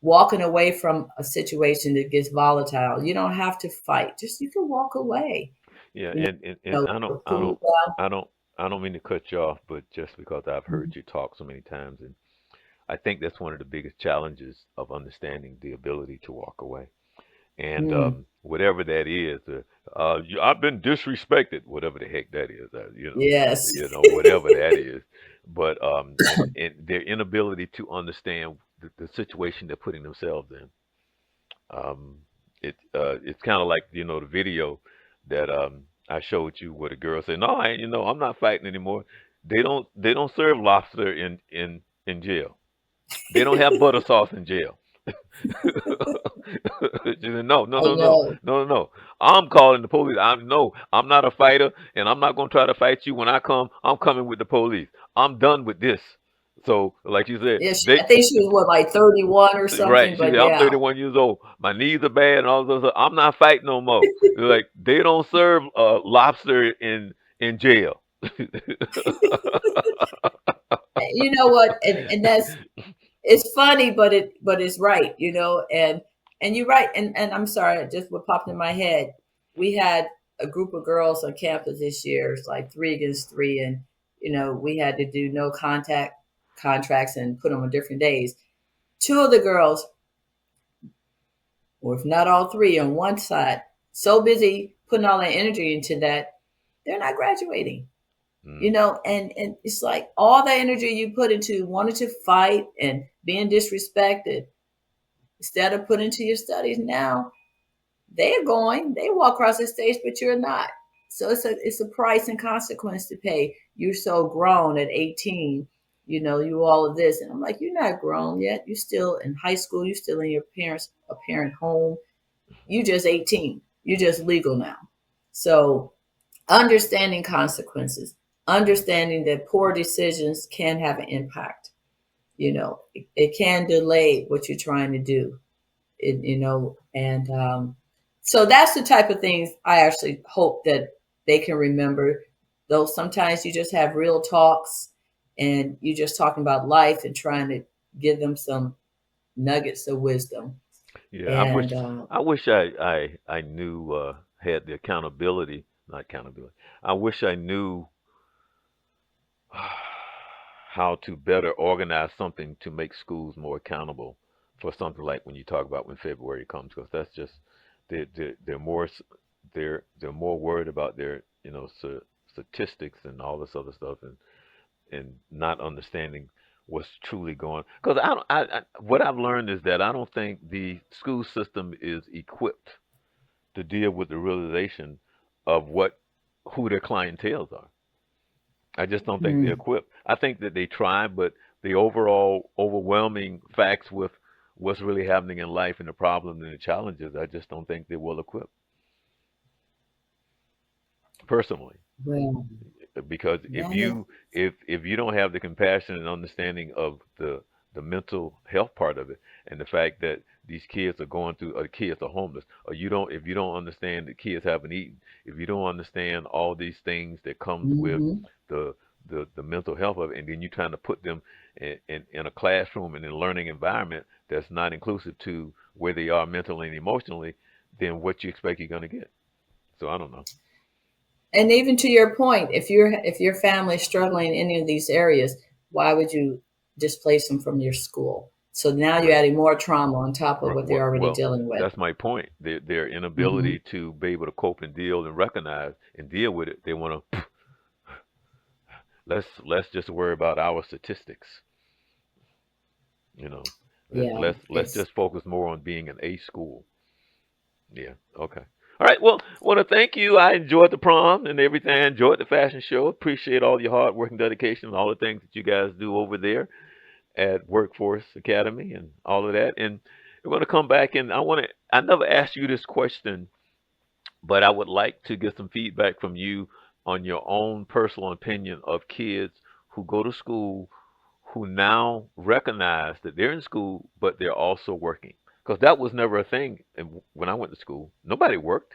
walking away from a situation that gets volatile. You don't have to fight. Just you can walk away. Yeah, You and know, I don't I cool don't down. I don't I don't mean to cut you off, but just because I've Mhm. heard you talk so many times, and I think that's one of the biggest challenges of understanding the ability to walk away. And Mm, whatever that is, I've been disrespected, whatever the heck that is, yes. whatever that is. But and their inability to understand the situation they're putting themselves in. Um, it's kind of like the video that I showed you where the girl said, "No, I'm not fighting anymore." They don't serve lobster in jail. They don't have butter sauce in jail. She said, no, no, I no, no, know. no, no, no. I'm calling the police. I'm not a fighter, and I'm not gonna try to fight you. When I come, I'm coming with the police. I'm done with this. So, like you said, Yeah, they I think she was what, like 31 or right. something, She but said, I'm yeah. 31 years old. My knees are bad, and all this other stuff. I'm not fighting no more. They're like they don't serve lobster in jail. You know what? And that's it's funny, but it's right, and you're right. And I'm sorry, just what popped in my head. We had a group of girls on campus this year. It's like 3 against 3, and we had to do no contact contracts and put them on different days. Two of the girls, or if not all three, on one side, so busy putting all their energy into that, they're not graduating. Mm, And it's like all the energy you put into wanting to fight and being disrespected instead of put into your studies now, they walk across the stage, but you're not. So it's a price and consequence to pay. You're so grown at 18, you all of this. And I'm like, you're not grown yet. You're still in high school, you're still in your parents' a parent home. You just 18. You're just legal now. So understanding consequences, understanding that poor decisions can have an impact. It can delay what you're trying to do. And so that's the type of things I actually hope that they can remember. Though sometimes you just have real talks and you just talking about life and trying to give them some nuggets of wisdom. yeah, I wish And I wish I knew had the accountability, not accountability. I wish I knew how to better organize something to make schools more accountable for something like when you talk about when February comes, because that's just they're more they're more worried about their statistics and all this other stuff, and not understanding what's truly going. Because what I've learned is that I don't think the school system is equipped to deal with the realization of what who their clientels are. I just don't think they're hmm, equipped. I think that they try, but the overall overwhelming facts with what's really happening in life and the problems and the challenges, I just don't think they're well equipped personally. well, Because if that is, you don't have the compassion and understanding of the mental health part of it, and the fact that these kids are going through, or kids are homeless, or if you don't understand that kids haven't eaten, if you don't understand all these things that comes with hmm, the the mental health of it, and then you're trying to put them in a classroom and in a learning environment that's not inclusive to where they are mentally and emotionally, then what you expect you're going to get. So I don't know. and even to your point, if your family's struggling in any of these areas, why would you displace them from your school? So now you're Right. adding more trauma on top of what they're already Well, dealing with. that's my point. Their Hmm. inability to be able to cope and deal and recognize and deal with it. They want to let's just worry about our statistics. You know, Yeah, let's it's just focus more on being an A school. Yeah. Okay. All right. Well, I want to thank you. I enjoyed the prom and everything. I enjoyed the fashion show. Appreciate all your hard work and dedication and all the things that you guys do over there at Workforce Academy and all of that. And we're going to come back, and I never asked you this question, but I would like to get some feedback from you on your own personal opinion of kids who go to school who now recognize that they're in school, but they're also working. Because that was never a thing when I went to school. Nobody worked.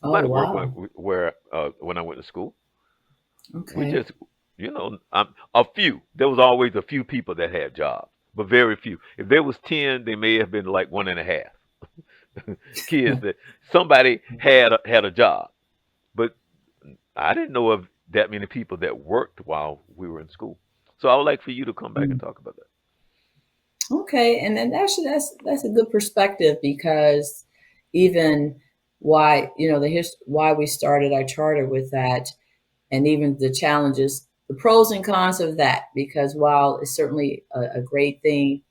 oh Nobody worked wow. when I went to school. We Okay. just, a few. There was always a few people that had jobs, but very few. If there was 10, they may have been like one and a half kids that somebody had a job. But I didn't know of. that many people that worked while we were in school. So I would like for you to come back and Mm. talk about that. Okay, and then actually that's a good perspective because even why why we started our charter with that, and even the challenges, the pros and cons of that. Because while it's certainly a great thing,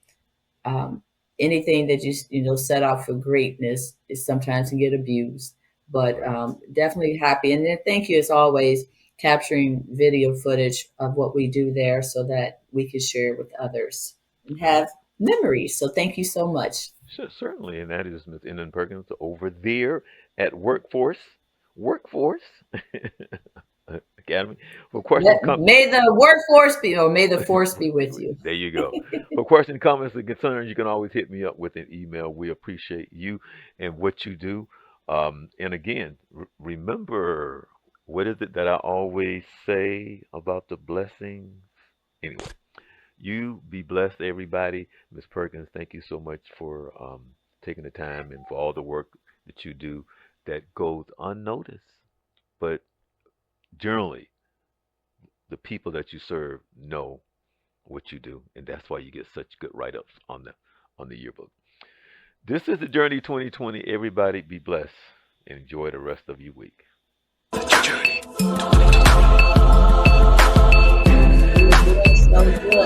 um, anything that set out for greatness is sometimes can get abused. But Right. definitely happy, and then thank you as always capturing video footage of what we do there so that we can share with others and All right. have memories. So thank you so much. Sure, certainly. And that is Miss Ellen Perkins over there at Workforce Academy. For questions, May the workforce be, or may the force be with you. there you go. For questions, comments, and concerns, you can always hit me up with an email. We appreciate you and what you do. And again, remember, what is it that I always say about the blessings? Anyway, you be blessed, everybody. Miss Perkins, thank you so much for taking the time and for all the work that you do that goes unnoticed. But generally, the people that you serve know what you do, and that's why you get such good write-ups on the yearbook. This is the Journey 2020. Everybody be blessed and enjoy the rest of your week. You're doing so good.